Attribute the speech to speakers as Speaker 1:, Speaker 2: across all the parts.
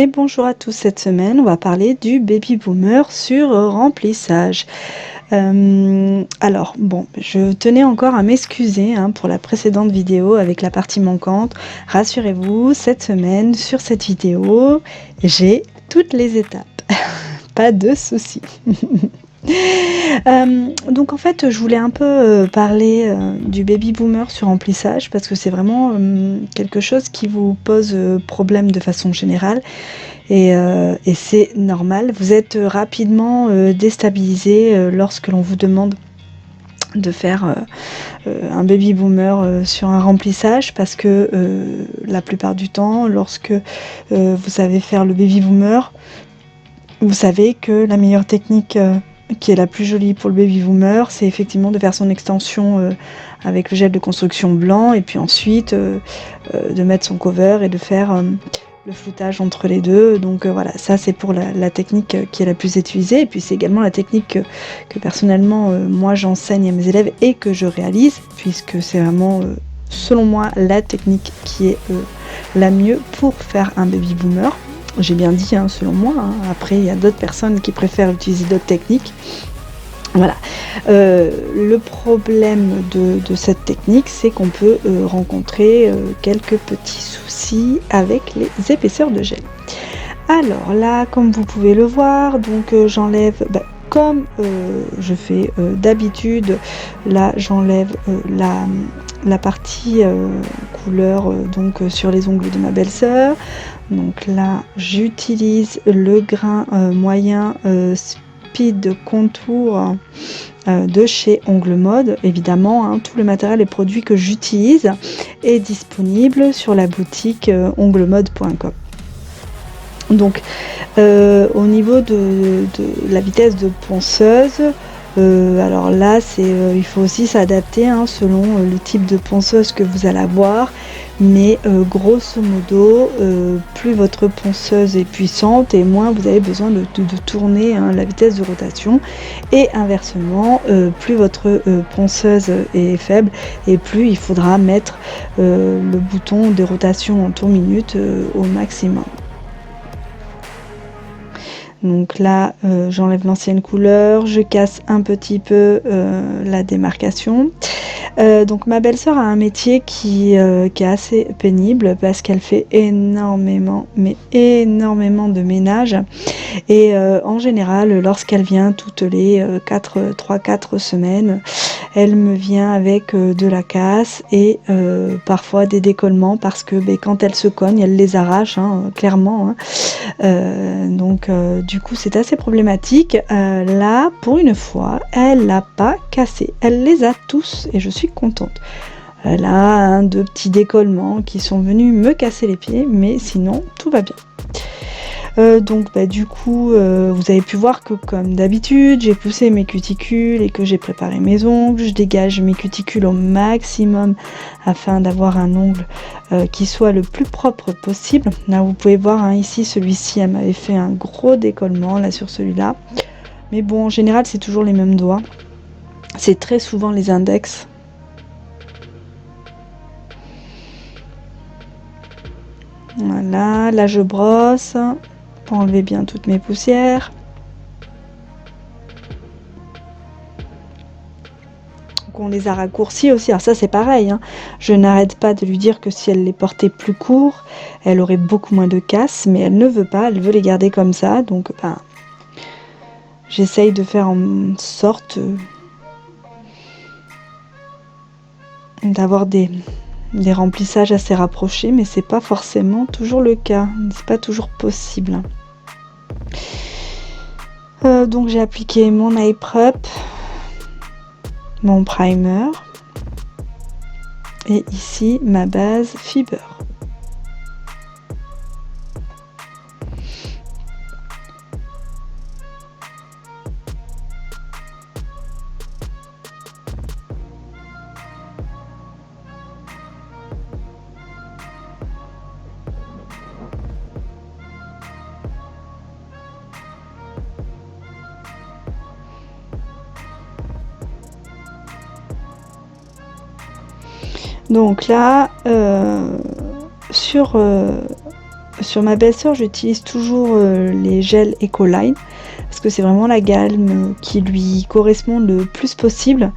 Speaker 1: Et bonjour à tous, cette semaine on va parler du baby boomer sur remplissage. Alors bon, je tenais encore à m'excuser pour la précédente vidéo avec la partie manquante. Rassurez-vous, cette semaine sur cette vidéo, j'ai toutes les étapes. Pas de soucis. Donc en fait, je voulais un peu parler du baby boomer sur remplissage parce que c'est vraiment quelque chose qui vous pose problème de façon générale et c'est normal. Vous êtes rapidement déstabilisé lorsque l'on vous demande de faire un baby boomer sur un remplissage parce que la plupart du temps, lorsque vous savez faire le baby boomer, vous savez que la meilleure technique qui est la plus jolie pour le baby boomer, c'est effectivement de faire son extension avec le gel de construction blanc et puis ensuite de mettre son cover et de faire le floutage entre les deux. Donc voilà, ça c'est pour la technique qui est la plus utilisée, et puis c'est également la technique que personnellement moi j'enseigne à mes élèves et que je réalise, puisque c'est vraiment selon moi la technique qui est la mieux pour faire un baby boomer. J'ai bien dit selon moi, après il y a d'autres personnes qui préfèrent utiliser d'autres techniques. Voilà. Le problème de cette technique, c'est qu'on peut rencontrer quelques petits soucis avec les épaisseurs de gel. Alors là, comme vous pouvez le voir, donc j'enlève, comme je fais d'habitude, là j'enlève la partie couleur donc sur les ongles de ma belle-sœur. Donc là, j'utilise le grain moyen Speed Contour de chez Ongle Mode. Évidemment, tout le matériel et produits que j'utilise est disponible sur la boutique onglemode.com. Donc, au niveau de la vitesse de ponceuse, alors là, il faut aussi s'adapter selon le type de ponceuse que vous allez avoir. Mais grosso modo, plus votre ponceuse est puissante et moins vous avez besoin de tourner la vitesse de rotation. Et inversement, plus votre ponceuse est faible et plus il faudra mettre le bouton de rotation en tour minute au maximum. Donc là, j'enlève l'ancienne couleur, je casse un petit peu la démarcation. Donc ma belle-sœur a un métier qui est assez pénible parce qu'elle fait énormément de ménage. Et en général, lorsqu'elle vient toutes les 3-4 semaines, elle me vient avec de la casse et parfois des décollements parce que quand elle se cogne, elle les arrache, clairement. Donc du coup, c'est assez problématique. Là, pour une fois, elle l'a pas cassé. Elle les a tous et je suis contente. Elle a deux petits décollements qui sont venus me casser les pieds, mais sinon, tout va bien. Donc du coup, vous avez pu voir que comme d'habitude, j'ai poussé mes cuticules et que j'ai préparé mes ongles. Je dégage mes cuticules au maximum afin d'avoir un ongle qui soit le plus propre possible. Là, vous pouvez voir ici, celui-ci, elle m'avait fait un gros décollement là sur celui-là. Mais bon, en général, c'est toujours les mêmes doigts. C'est très souvent les index. Voilà, là je brosse pour enlever bien toutes mes poussières. Donc on les a raccourcis aussi, alors ça c'est pareil, je n'arrête pas de lui dire que si elle les portait plus courts, elle aurait beaucoup moins de casse, mais elle ne veut pas, elle veut les garder comme ça, donc j'essaye de faire en sorte d'avoir des remplissages assez rapprochés, mais c'est pas forcément toujours le cas, c'est pas toujours possible. Donc j'ai appliqué mon eye prep, mon primer et ici ma base fiber. Donc là, sur sur ma belle-sœur, j'utilise toujours les gels Ecoline parce que c'est vraiment la gamme qui lui correspond le plus possible.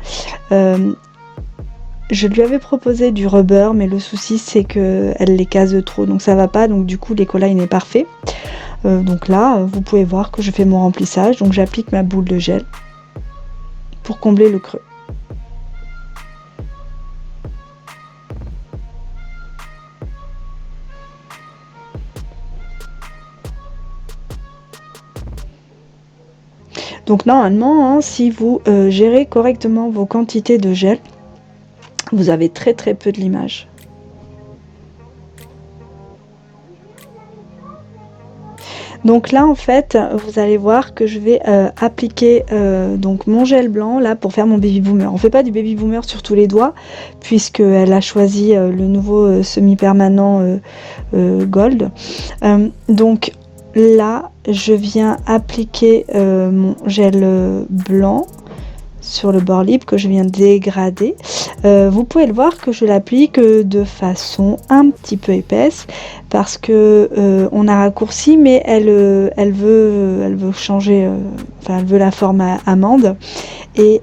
Speaker 1: Je lui avais proposé du rubber, mais le souci c'est qu'elle les case trop, donc ça va pas. Donc du coup, l'Ecoline est parfait. Donc là, vous pouvez voir que je fais mon remplissage. Donc j'applique ma boule de gel pour combler le creux. Donc normalement, hein, si vous gérez correctement vos quantités de gel, vous avez très très peu de limage. Donc là en fait, vous allez voir que je vais appliquer donc mon gel blanc là pour faire mon baby boomer. On fait pas du baby boomer sur tous les doigts puisqu'elle a choisi le nouveau semi-permanent gold. Donc là, je viens appliquer mon gel blanc sur le bord libre que je viens dégrader. Vous pouvez le voir que je l'applique de façon un petit peu épaisse parce que on a raccourci, mais elle veut changer, enfin elle veut la forme à amande. Et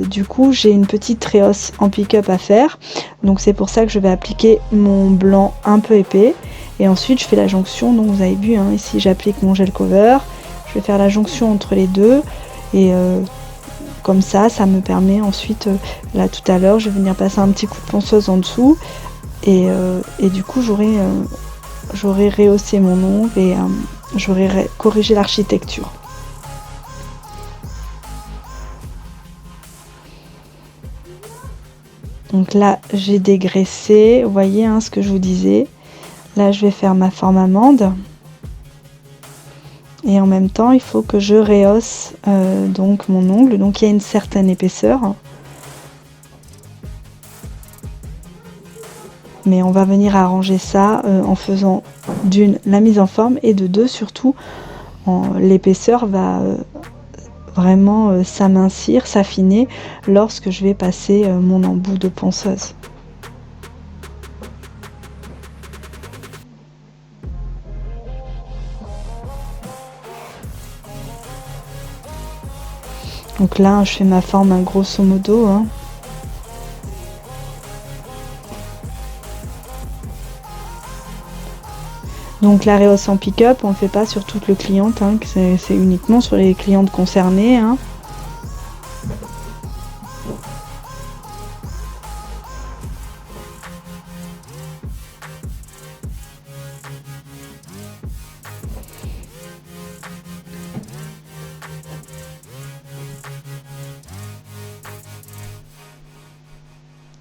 Speaker 1: du coup j'ai une petite rehausse en pick-up à faire, donc c'est pour ça que je vais appliquer mon blanc un peu épais et ensuite je fais la jonction. Donc vous avez vu hein, ici j'applique mon gel cover, je vais faire la jonction entre les deux et comme ça me permet ensuite, là tout à l'heure je vais venir passer un petit coup de ponceuse en dessous et du coup j'aurai rehaussé mon ongle et j'aurai corrigé l'architecture. Donc là j'ai dégraissé, vous voyez hein, ce que je vous disais. Là je vais faire ma forme amande. Et en même temps il faut que je rehausse donc mon ongle. Donc il y a une certaine épaisseur. Mais on va venir arranger ça en faisant d'une la mise en forme et de deux surtout l'épaisseur va vraiment s'amincir, s'affiner lorsque je vais passer mon embout de ponceuse. Donc là je fais ma forme hein, grosso modo hein. Donc la rehausse en pick-up, on ne le fait pas sur toutes les clientes, hein, c'est uniquement sur les clientes concernées. Hein.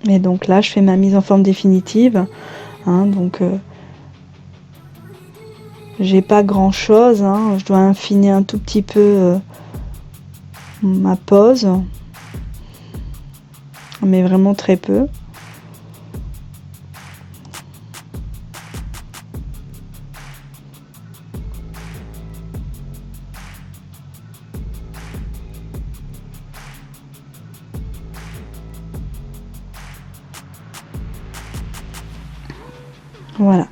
Speaker 1: Et donc là, je fais ma mise en forme définitive. Hein, donc j'ai pas grand chose, hein, je dois affiner un tout petit peu ma pose, mais vraiment très peu. Voilà.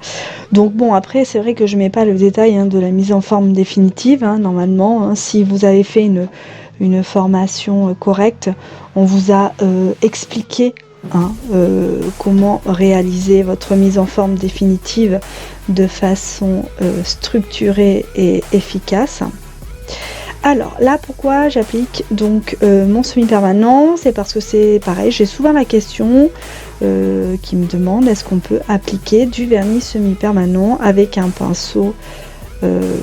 Speaker 1: Donc bon, après c'est vrai que je mets pas le détail hein, de la mise en forme définitive. Hein, normalement, hein, si vous avez fait une formation correcte, on vous a expliqué hein, comment réaliser votre mise en forme définitive de façon structurée et efficace. Alors là, pourquoi j'applique donc mon semi-permanent? C'est parce que c'est pareil, j'ai souvent la question qui me demande est-ce qu'on peut appliquer du vernis semi-permanent avec un pinceau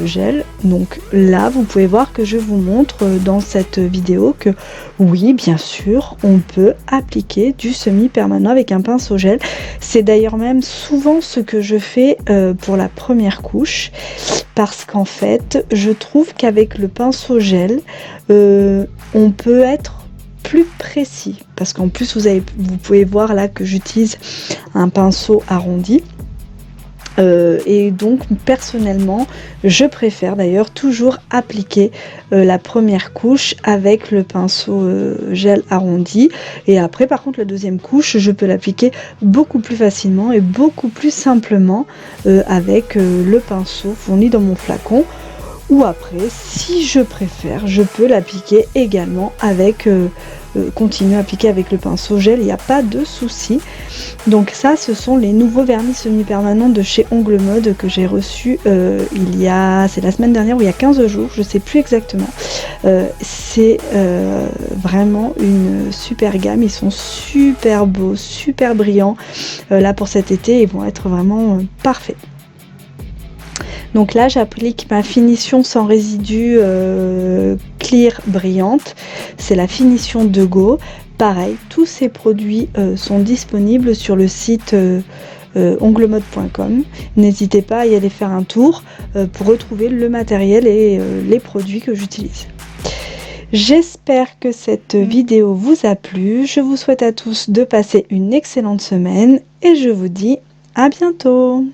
Speaker 1: gel. Donc là, vous pouvez voir que je vous montre dans cette vidéo que oui, bien sûr, on peut appliquer du semi-permanent avec un pinceau gel. C'est d'ailleurs même souvent ce que je fais pour la première couche. Parce qu'en fait, je trouve qu'avec le pinceau gel, on peut être plus précis. Parce qu'en plus, vous pouvez voir là que j'utilise un pinceau arrondi. Et donc personnellement, je préfère d'ailleurs toujours appliquer la première couche avec le pinceau gel arrondi, et après par contre la deuxième couche, je peux l'appliquer beaucoup plus facilement et beaucoup plus simplement avec le pinceau fourni dans mon flacon. Ou après, si je préfère, je peux l'appliquer également avec continuer à appliquer avec le pinceau gel, il n'y a pas de souci. Donc ça, ce sont les nouveaux vernis semi-permanents de chez Ongle Mode que j'ai reçus c'est la semaine dernière ou il y a 15 jours, je sais plus exactement. C'est vraiment une super gamme, ils sont super beaux, super brillants. Là pour cet été, ils vont être vraiment parfaits. Donc là, j'applique ma finition sans résidu clear brillante. C'est la finition de Go. Pareil, tous ces produits sont disponibles sur le site onglemode.com. N'hésitez pas à y aller faire un tour pour retrouver le matériel et les produits que j'utilise. J'espère que cette vidéo vous a plu. Je vous souhaite à tous de passer une excellente semaine et je vous dis à bientôt.